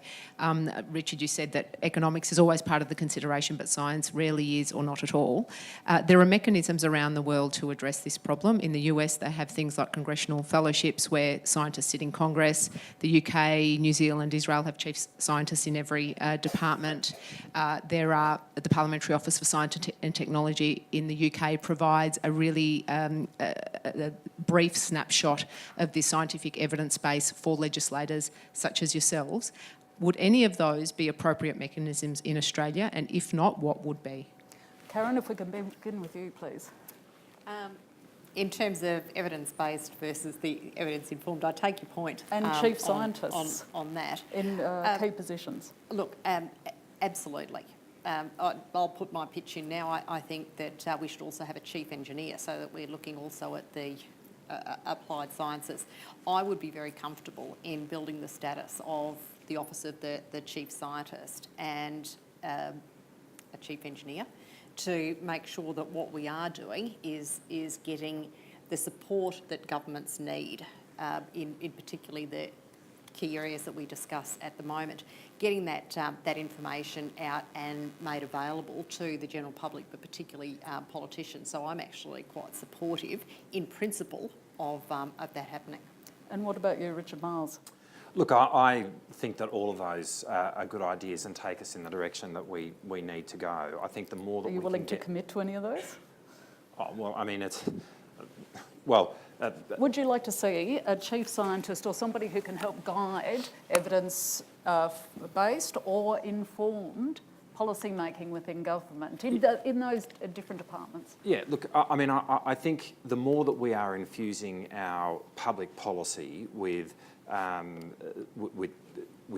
Richard, you said that economics is always part of the consideration, but science rarely is or not at all. There are mechanisms around the world to address this problem. In the US, they have things like congressional fellowships where scientists sit in Congress. The UK, New Zealand, Israel have chief scientists in every department. There are the Parliamentary Office for Science and Technology in the UK provides a really a brief snapshot of the scientific evidence base for legislators such as yourselves. Would any of those be appropriate mechanisms in Australia? And if not, what would be? Karen, if we can begin with you, please. In terms of evidence-based versus the evidence-informed, I take your point. And chief scientists on that. in key positions. Look, absolutely. I'll put my pitch in now. I think that we should also have a chief engineer so that we're looking also at the applied sciences. I would be very comfortable in building the status of the office of the chief scientist and a chief engineer to make sure that what we are doing is getting the support that governments need, in particularly the key areas that we discuss at the moment, getting that information out and made available to the general public, but particularly politicians. So I'm actually quite supportive, in principle, of that happening. And what about you, Richard Marles? Look, I think that all of those are good ideas and take us in the direction that we need to go. I think the more that Are you willing to commit to any of those? Oh, well, I mean, it's... Well... Would you like to see a chief scientist or somebody who can help guide evidence-based or informed policy making within government in those different departments? Yeah, look, I mean, I think the more that we are infusing our public policy with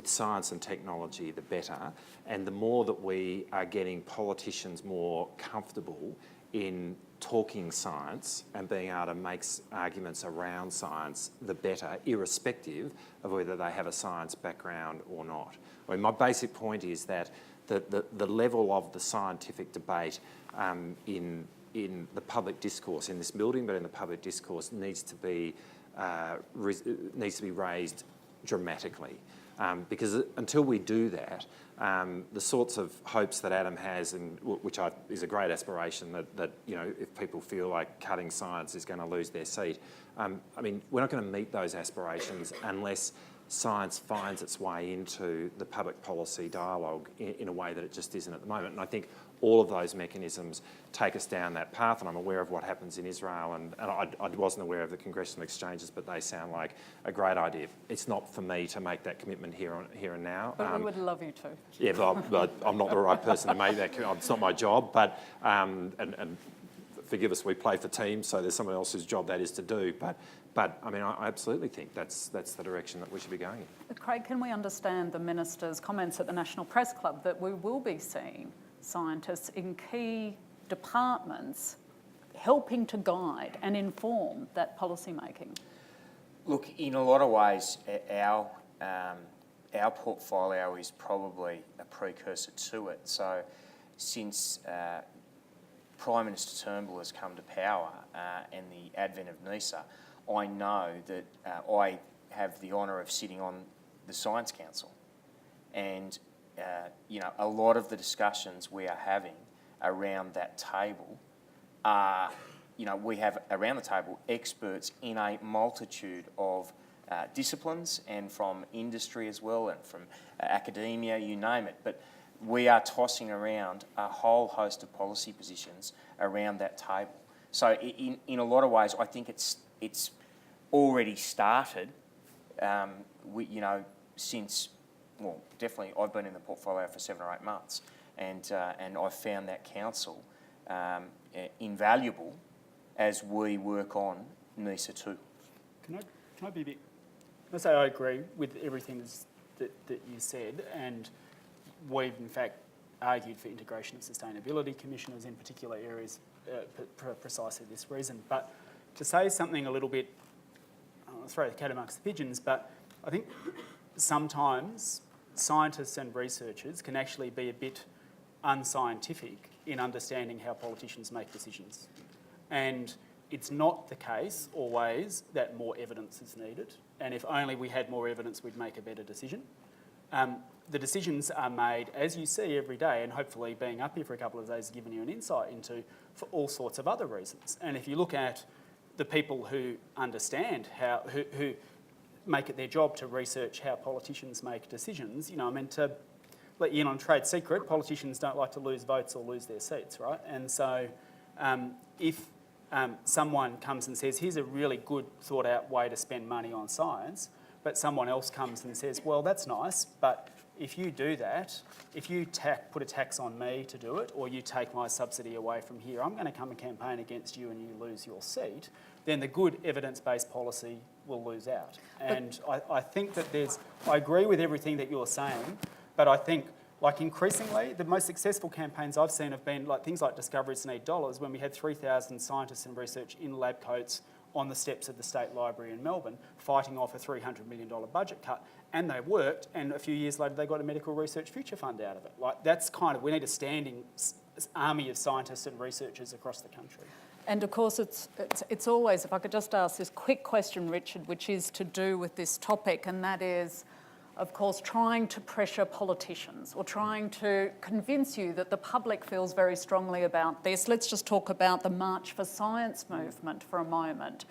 science and technology, the better. And the more that we are getting politicians more comfortable in talking science and being able to make arguments around science, the better, irrespective of whether they have a science background or not. I mean, my basic point is that the level of the scientific debate in the public discourse, in this building, but in the public discourse, needs to be raised dramatically. Because until we do that, the sorts of hopes that Adam has, and which is a great aspiration, that you know, if people feel like cutting science is going to lose their seat, I mean, we're not going to meet those aspirations unless science finds its way into the public policy dialogue in a way that it just isn't at the moment. And I think all of those mechanisms take us down that path, and I'm aware of what happens in Israel, and I wasn't aware of the congressional exchanges, but they sound like a great idea. It's not for me to make that commitment here and now. But we would love you to. Yeah, but I'm not the right person to make that. It's not my job, but and forgive us, we play for teams, so there's someone else's job that is to do. But I mean, I absolutely think that's the direction that we should be going in. Craig, can we understand the Minister's comments at the National Press Club that we will be seeing scientists in key departments helping to guide and inform that policy making? Look, in a lot of ways, our portfolio is probably a precursor to it. So since Prime Minister Turnbull has come to power and the advent of NISA, I know that I have the honour of sitting on the Science Council, and you know, a lot of the discussions we are having around that table are, you know, we have around the table experts in a multitude of disciplines and from industry as well, and from academia, you name it. But we are tossing around a whole host of policy positions around that table. So in a lot of ways, I think it's already started. You know, since, well, definitely I've been in the portfolio for 7 or 8 months, and I've found that council invaluable as we work on NISA 2. Can I be a bit... I say I agree with everything that you said, and we've in fact argued for integration of sustainability commissioners in particular areas for precisely this reason. But to say something a little bit, I'll throw the cat amongst the pigeons, but I think sometimes scientists and researchers can actually be a bit unscientific in understanding how politicians make decisions. And it's not the case always that more evidence is needed. And if only we had more evidence, we'd make a better decision. The decisions are made, as you see, every day, and hopefully being up here for a couple of days has given you an insight into for all sorts of other reasons. And if you look at the people who understand who make it their job to research how politicians make decisions, you know, I mean, to let you in on trade secret, politicians don't like to lose votes or lose their seats, right? And so if someone comes and says, here's a really good thought out way to spend money on science, but someone else comes and says, well, that's nice, but if you do that, if you put a tax on me to do it, or you take my subsidy away from here, I'm going to come and campaign against you and you lose your seat, then the good evidence-based policy will lose out. And I think that I agree with everything that you're saying, but I think like increasingly, the most successful campaigns I've seen have been like things like Discoveries Need Dollars, when we had 3,000 scientists and research in lab coats on the steps of the State Library in Melbourne, fighting off a $300 million budget cut, and they worked, and a few years later they got a Medical Research Future Fund out of it. Like that's kind of, we need a standing army of scientists and researchers across the country. And of course, it's always, if I could just ask this quick question, Richard, which is to do with this topic, and that is, of course, trying to pressure politicians or trying to convince you that the public feels very strongly about this. Let's just talk about the March for Science movement for a moment.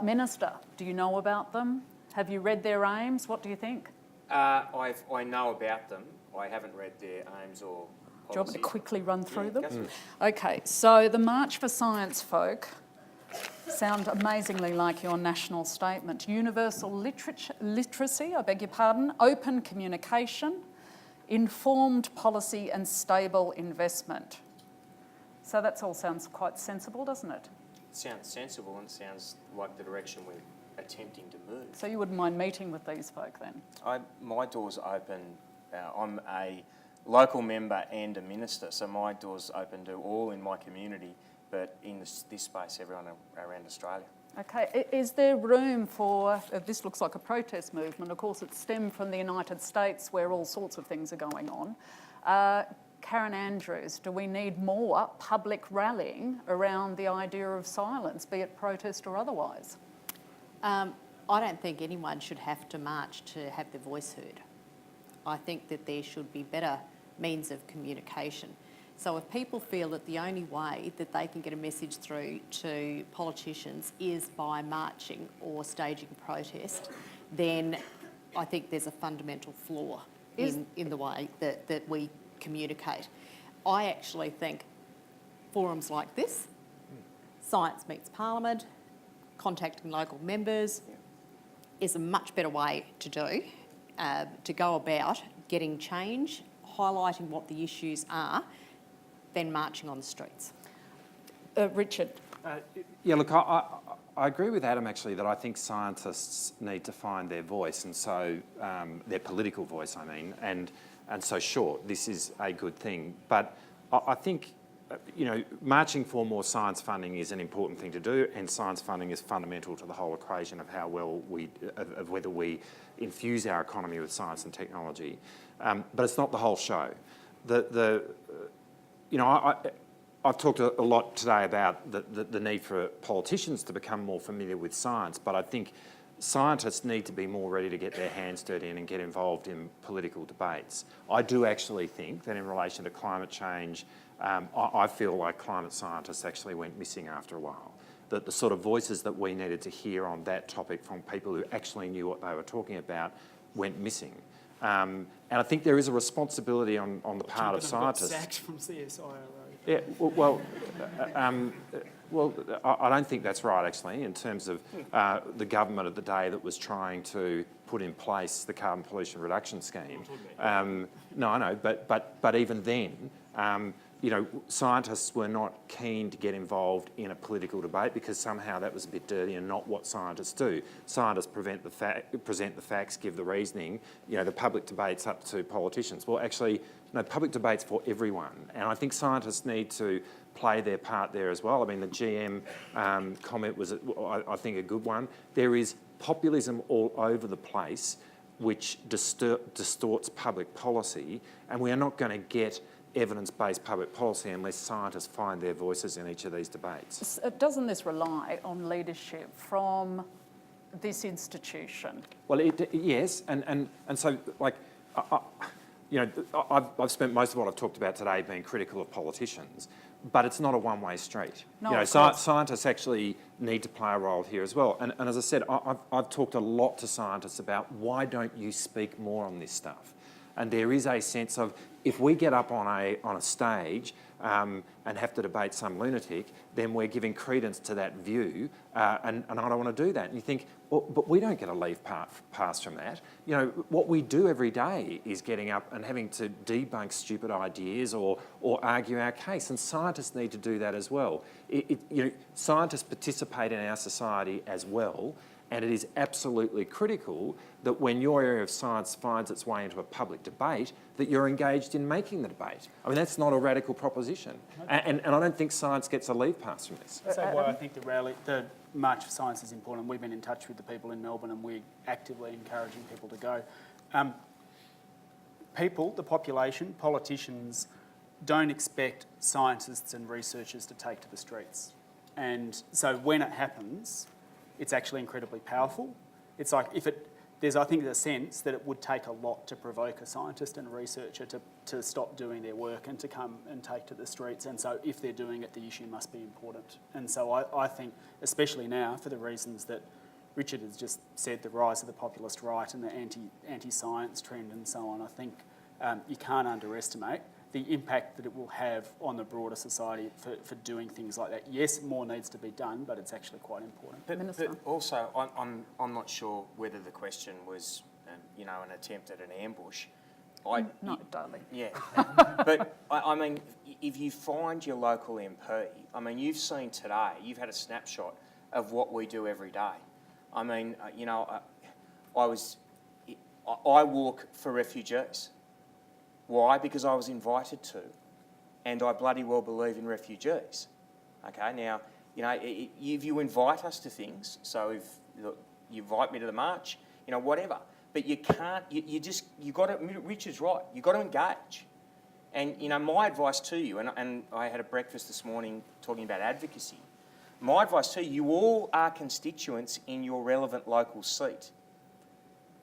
Minister, do you know about them? Have you read their aims? What do you think? I know about them. I haven't read their aims or policies. Do you want me to quickly run through them? Go through it. Okay, so the March for Science folk sound amazingly like your national statement. Universal literacy, I beg your pardon, open communication, informed policy and stable investment. So that all sounds quite sensible, doesn't it? It sounds sensible and sounds like the direction we're attempting to move. So you wouldn't mind meeting with these folk then? My door's open. I'm a local member and a minister, so my door's open to all in my community, but in this space, everyone around Australia. Okay, is there room for, this looks like a protest movement, of course it's stemmed from the United States where all sorts of things are going on. Karen Andrews, do we need more public rallying around the idea of silence, be it protest or otherwise? I don't think anyone should have to march to have their voice heard. I think that there should be better means of communication. So if people feel that the only way that they can get a message through to politicians is by marching or staging protest, then I think there's a fundamental flaw in the way that we communicate. I actually think forums like this, Science Meets Parliament, contacting local members, is a much better way to go about getting change, highlighting what the issues are, than marching on the streets. Richard? Yeah, look, I agree with Adam actually that I think scientists need to find their voice, and so their political voice, I mean, and so sure, this is a good thing. But I think, marching for more science funding is an important thing to do, and science funding is fundamental to the whole equation of how well of whether we infuse our economy with science and technology. But it's not the whole show. I've talked a lot today about the need for politicians to become more familiar with science, but I think scientists need to be more ready to get their hands dirty and get involved in political debates. I do actually think that in relation to climate change, I feel like climate scientists actually went missing after a while. That the sort of voices that we needed to hear on that topic from people who actually knew what they were talking about went missing. And I think there is a responsibility on the part of scientists. Got sacked from CSIRO. Yeah, well, I don't think that's right, actually, in terms of the government of the day that was trying to put in place the carbon pollution reduction scheme. No, I know, but even then, scientists were not keen to get involved in a political debate because somehow that was a bit dirty and not what scientists do. Scientists present the facts, give the reasoning. The public debate's up to politicians. Well, actually, no, public debate's for everyone, and I think scientists need to play their part there as well. I mean, the GM comment was, I think, a good one. There is populism all over the place which distorts public policy, and we are not going to get evidence-based public policy unless scientists find their voices in each of these debates. Doesn't this rely on leadership from this institution? Well, yes, and so, like, I've spent most of what I've talked about today being critical of politicians, but it's not a one-way street. No, Scientists actually need to play a role here as well. And as I said, I've talked a lot to scientists about why don't you speak more on this stuff? And there is a sense of, if we get up on a stage and have to debate some lunatic, then we're giving credence to that view, and I don't want to do that. And you think, well, but we don't get a leave pass from that. You know, what we do every day is getting up and having to debunk stupid ideas or argue our case, and scientists need to do that as well. You know, scientists participate in our society as well, and it is absolutely critical that when your area of science finds its way into a public debate, that you're engaged in making the debate. I mean, that's not a radical proposition. And I don't think science gets a leave pass from this. So why I think the March for Science is important. We've been in touch with the people in Melbourne, and we're actively encouraging people to go. People, the population, politicians, don't expect scientists and researchers to take to the streets. And so when it happens, it's actually incredibly powerful. It's like there's, I think, a sense that it would take a lot to provoke a scientist and a researcher to stop doing their work and to come and take to the streets. And so if they're doing it, the issue must be important. And so I think, especially now, for the reasons that Richard has just said, the rise of the populist right and the anti-science trend and so on, I think you can't underestimate the impact that it will have on the broader society for doing things like that. Yes, more needs to be done, but it's actually quite important. But also, I'm not sure whether the question was, an attempt at an ambush. Not totally. Yeah. But, I mean, if you find your local MP, I mean, you've seen today, you've had a snapshot of what we do every day. I mean, I walk for refugees. Why? Because I was invited to, and I bloody well believe in refugees. Okay, now, if you invite us to things, so if you invite me to the march, whatever, but you can't, you got to, Richard's right, you've got to engage. And, my advice to you, and I had a breakfast this morning talking about advocacy, my advice to you, you all are constituents in your relevant local seat.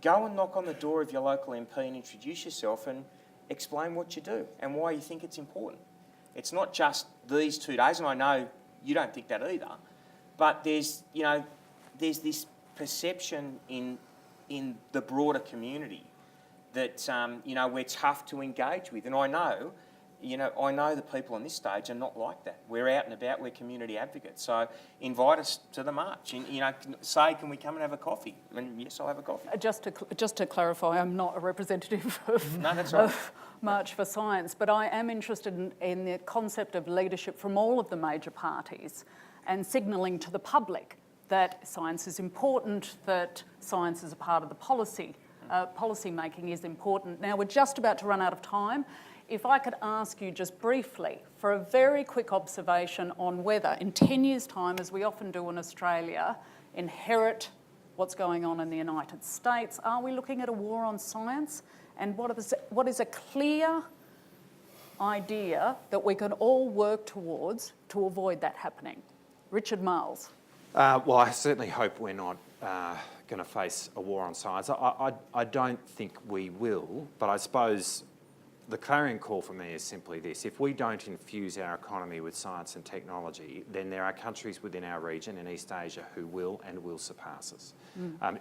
Go and knock on the door of your local MP and introduce yourself and explain what you do and why you think it's important. It's not just these 2 days, and I know you don't think that either, but there's this perception in the broader community that, we're tough to engage with. And I know the people on this stage are not like that. We're out and about, we're community advocates. So invite us to the march and, say, can we come and have a coffee? And yes, I'll have a coffee. Just to clarify, I'm not a representative of, no, that's right. of March for Science, but I am interested in the concept of leadership from all of the major parties and signalling to the public that science is important, that science is a part of the policy. Policy making is important. Now, we're just about to run out of time. If I could ask you just briefly for a very quick observation on whether, in 10 years' time, as we often do in Australia, inherit what's going on in the United States, are we looking at a war on science? And what is a clear idea that we can all work towards to avoid that happening? Richard Marles. Well, I certainly hope we're not going to face a war on science. I don't think we will, but I suppose the clarion call for me is simply this. If we don't infuse our economy with science and technology, then there are countries within our region in East Asia who will and will surpass us.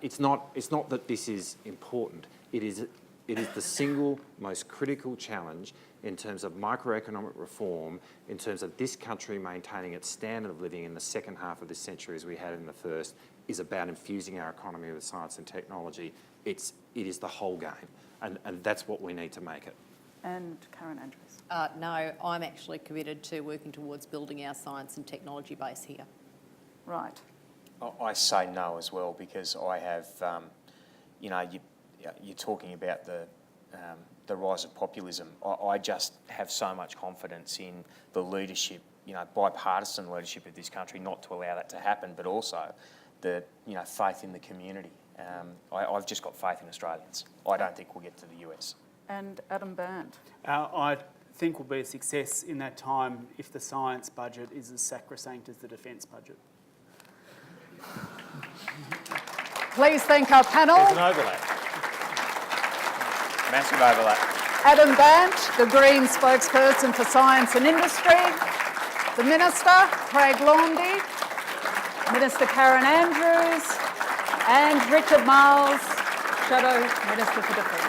It's not that this is important. It is the single most critical challenge in terms of microeconomic reform, in terms of this country maintaining its standard of living in the second half of this century as we had in the first, is about infusing our economy with science and technology. It is the whole game, and that's what we need to make it. And Karen Andrews. No, I'm actually committed to working towards building our science and technology base here. Right. I say no as well because I have, you're talking about the rise of populism. I just have so much confidence in the leadership, bipartisan leadership of this country, not to allow that to happen, but also the, faith in the community. I've just got faith in Australians. I don't think we'll get to the US. And Adam Bandt. I think will be a success in that time if the science budget is as sacrosanct as the defence budget. Please thank our panel. There's an overlap. Massive overlap. Adam Bandt, the Green spokesperson for Science and Industry, the Minister, Craig Laundy, Minister Karen Andrews, and Richard Marles, Shadow Minister for Defence.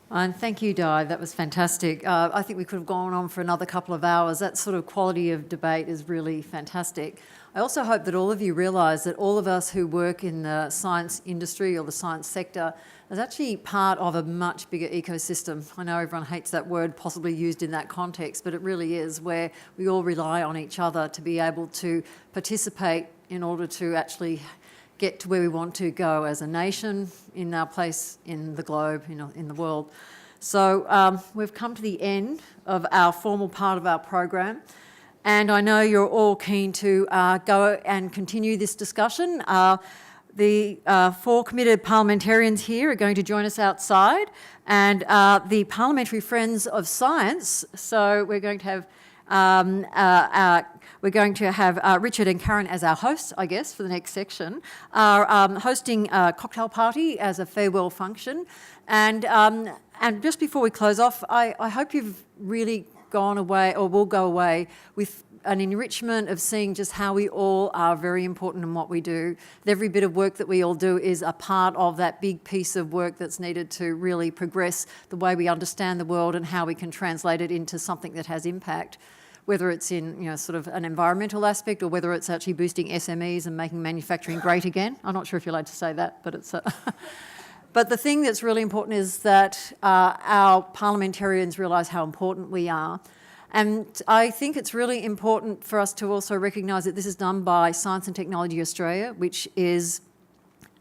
And thank you, Di. That was fantastic. I think we could have gone on for another couple of hours. That sort of quality of debate is really fantastic. I also hope that all of you realise that all of us who work in the science industry or the science sector is actually part of a much bigger ecosystem. I know everyone hates that word possibly used in that context, but it really is, where we all rely on each other to be able to participate in order to actually get to where we want to go as a nation, in our place in the globe, in the world. So we've come to the end of our formal part of our program, and I know you're all keen to go and continue this discussion. The 4 committed parliamentarians here are going to join us outside, and the Parliamentary Friends of Science. So we're going to have Richard and Karen as our hosts, I guess, for the next section, are hosting a cocktail party as a farewell function. And just before we close off, I hope you've really gone away, or will go away, with an enrichment of seeing just how we all are very important in what we do. Every bit of work that we all do is a part of that big piece of work that's needed to really progress the way we understand the world and how we can translate it into something that has impact, whether it's in sort of an environmental aspect, or whether it's actually boosting SMEs and making manufacturing great again. I'm not sure if you're allowed to say that, but it's... But the thing that's really important is that our parliamentarians realise how important we are. And I think it's really important for us to also recognise that this is done by Science and Technology Australia, which is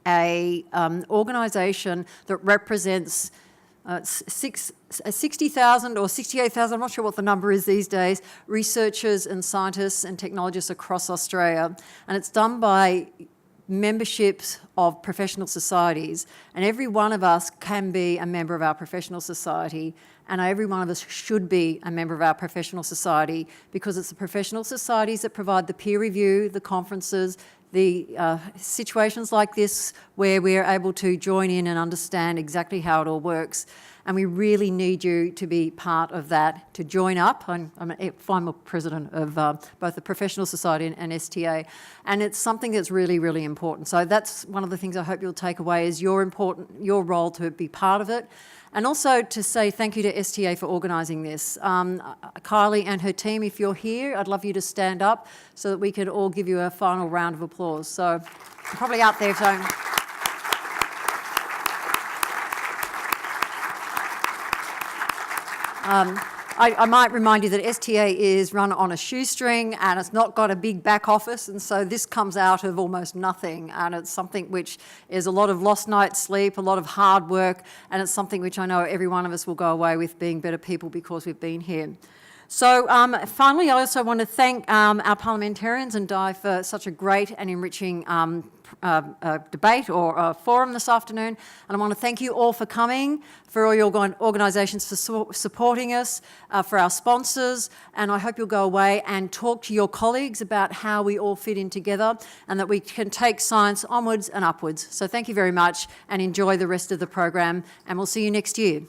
a organisation that represents 60,000 or 68,000, I'm not sure what the number is these days, researchers and scientists and technologists across Australia. And it's done by memberships of professional societies, and every one of us can be a member of our professional society, and every one of us should be a member of our professional society, because it's the professional societies that provide the peer review, the conferences, the situations like this where we're able to join in and understand exactly how it all works. And we really need you to be part of that, to join up. I'm a former president of both the Professional Society and STA, and it's something that's really, really important. So that's one of the things I hope you'll take away, is your role to be part of it. And also to say thank you to STA for organising this. Kylie and her team, if you're here, I'd love you to stand up so that we can all give you a final round of applause. So probably out there, so... I might remind you that STA is run on a shoestring, and it's not got a big back office, and so this comes out of almost nothing, and it's something which is a lot of lost night's sleep, a lot of hard work, and it's something which I know every one of us will go away with being better people because we've been here. So finally, I also want to thank our parliamentarians and Di for such a great and enriching debate or forum this afternoon. And I want to thank you all for coming, for all your organisations for supporting us, for our sponsors, and I hope you'll go away and talk to your colleagues about how we all fit in together and that we can take science onwards and upwards. So thank you very much, and enjoy the rest of the program, and we'll see you next year.